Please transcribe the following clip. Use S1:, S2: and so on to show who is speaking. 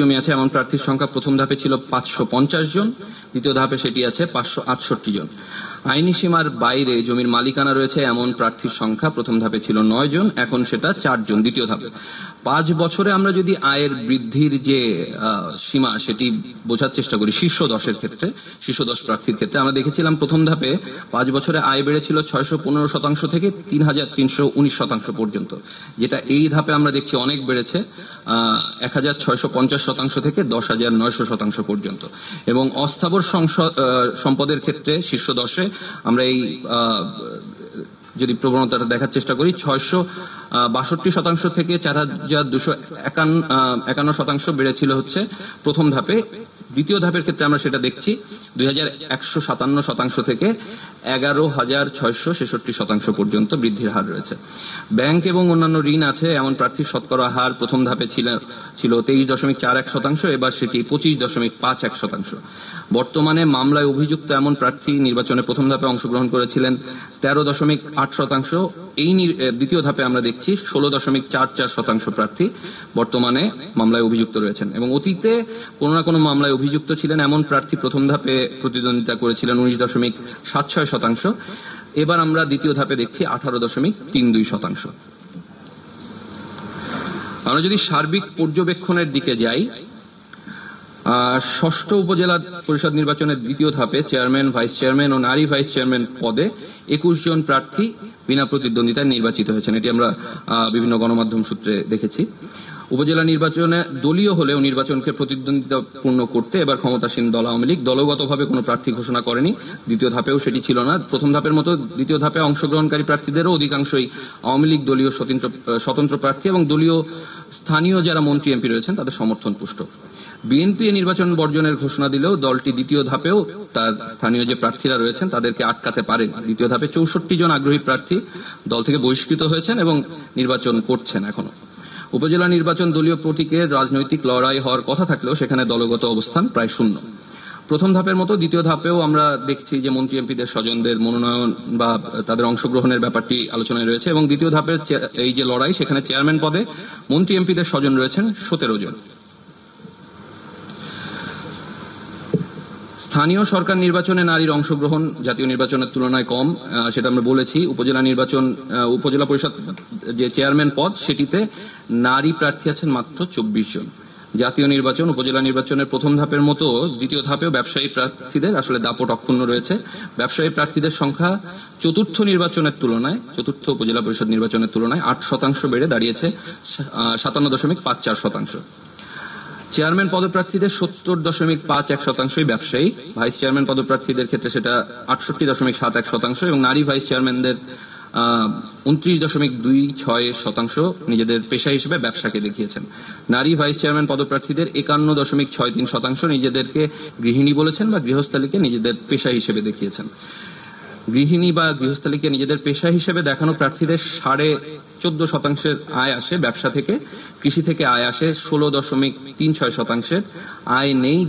S1: জমি আছে এমন প্রার্থীর সংখ্যা প্রথম ধাপে ছিল 550 জন, দ্বিতীয় ধাপে সেটি আছে 568 জন। আইনি সীমার বাইরে জমির মালিকানা রয়েছে এমন প্রার্থীর সংখ্যা প্রথম ধাপে ছিল 9 জন, এখন সেটা 4 জন দ্বিতীয় ধাপে। 5 বছরে আমরা যদি আয়ের বৃদ্ধির যে সীমা সেটি বোঝার চেষ্টা করি, শীর্ষ 10-এর ক্ষেত্রে, শীর্ষ 10 প্রার্থীর ক্ষেত্রে আমরা দেখেছিলাম প্রথম ধাপে 5 বছরে আয় বেড়েছিল 615% থেকে 3319% পর্যন্ত, যেটা এই ধাপে আমরা দেখছি অনেক বেড়েছে 1650% থেকে 10900% পর্যন্ত। এবং অস্থাবর সম্পদের ক্ষেত্রে শীর্ষ 10-এ আমরা এই যদি প্রবণতাটা দেখার চেষ্টা করি 662% থেকে 4251% বেড়েছিল হচ্ছে প্রথম ধাপে। দ্বিতীয় ধাপের ক্ষেত্রে আমরা সেটা দেখছি 2157% থেকে 11666% পর্যন্ত বৃদ্ধির হার রয়েছে। ব্যাংক এবং অন্যান্য ঋণ আছে এমন প্রার্থীর শতকরা হার প্রথম ধাপে ছিল 23.41%, এবার সেটি 25.51%। বর্তমানে মামলায় অভিযুক্ত এমন প্রার্থী নির্বাচনে প্রথম ধাপে অংশগ্রহণ করেছিলেন 13.8%, এই দ্বিতীয় ধাপে আমরা দেখছি 16.44% প্রার্থী বর্তমানে মামলায় অভিযুক্ত রয়েছেন। এবং অতীতে কোনো না কোনো মামলায় অভিযুক্ত ছিলেন এমন প্রার্থী প্রথম ধাপে প্রতিদ্বন্দ্বিতা করেছিলেন 19.76%, এবার আমরা দ্বিতীয় ধাপে দেখছি 18.32%। আমরা যদি সার্বিক পর্যবেক্ষণের দিকে যাই, ষষ্ঠ উপজেলা পরিষদ নির্বাচনের দ্বিতীয় ধাপে চেয়ারম্যান, ভাইস চেয়ারম্যান ও নারী ভাইস চেয়ারম্যান পদে 21 জন প্রার্থী বিনা প্রতিদ্বন্দ্বিতায় নির্বাচিত হয়েছেন, এটি আমরা বিভিন্ন গণমাধ্যম সূত্রে দেখেছি। উপজেলা নির্বাচনে দলীয় হলেও নির্বাচনকে প্রতিদ্বন্দ্বিতাপূর্ণ করতে এবার ক্ষমতাসীন দল আওয়ামী লীগ দলগতভাবে কোনো প্রার্থী ঘোষণা করেনি, দ্বিতীয় ধাপেও সেটি ছিল না। প্রথম ধাপের মতো দ্বিতীয় ধাপে অংশগ্রহণকারী প্রার্থীদেরও অধিকাংশই আওয়ামী লীগ দলীয় স্বতন্ত্র প্রার্থী এবং দলীয় স্থানীয় যারা মন্ত্রী এমপি রয়েছেন তাদের সমর্থন পুষ্ট। বিএনপি নির্বাচন বর্জনের ঘোষণা দিলেও দলটি দ্বিতীয় ধাপেও তার স্থানীয় যে প্রার্থীরা রয়েছেন তাদেরকে আটকাতে পারেন। দ্বিতীয় ধাপে 64 জন আগ্রহী প্রার্থী দল থেকে বহিষ্কৃত হয়েছেন এবং নির্বাচন করছেন এখনো। উপজেলা নির্বাচন দলীয় প্রতীকের রাজনৈতিক লড়াই হওয়ার কথা থাকলেও সেখানে দলগত অবস্থান প্রায় শূন্য। প্রথম ধাপের মতো দ্বিতীয় ধাপেও আমরা দেখছি যে মন্ত্রী এমপিদের স্বজনদের মনোনয়ন বা তাদের অংশগ্রহণের ব্যাপারটি আলোচনায় রয়েছে এবং দ্বিতীয় ধাপের এই যে লড়াই সেখানে চেয়ারম্যান পদে মন্ত্রী এমপিদের স্বজন রয়েছেন 17 জন। স্থানীয় সরকার নির্বাচনে নারীর অংশগ্রহণ জাতীয় নির্বাচনের তুলনায় কম, সেটা আমরা বলেছি। উপজেলা পরিষদ যে চেয়ারম্যান পদ সেটিতে নারী প্রার্থী আছেন মাত্র 24 জন। জাতীয় নির্বাচন উপজেলা নির্বাচনের প্রথম ধাপের মতো দ্বিতীয় ধাপেও ব্যবসায়ী প্রার্থীদের আসলে দাপট অক্ষুণ্ণ রয়েছে। ব্যবসায়ী প্রার্থীদের সংখ্যা চতুর্থ উপজেলা পরিষদ নির্বাচনের তুলনায় 8% বেড়ে দাঁড়িয়েছে 57.54%। চেয়ারম্যান পদপ্রার্থীদের 70.51% ব্যবসায়ী, ভাইস চেয়ারম্যান পদপ্রার্থীদের ক্ষেত্রে সেটা 68.71% এবং নারী ভাইস চেয়ারম্যানদের 29.26% নিজেদের পেশা হিসেবে ব্যবসাকে দেখিয়েছেন। নারী ভাইস চেয়ারম্যান পদপ্রার্থীদের 51.63% নিজেদেরকে গৃহিণী বলেছেন বা গৃহস্থালীকে নিজেদের পেশা হিসেবে দেখিয়েছেন। গৃহিণী বা গৃহস্থালীকে নিজেদের পেশা হিসেবে দেখানো প্রার্থীদের 14.5% আয় আসে ব্যবসা থেকে, কৃষি থেকে আয় আসে 16.36%, আয় নেই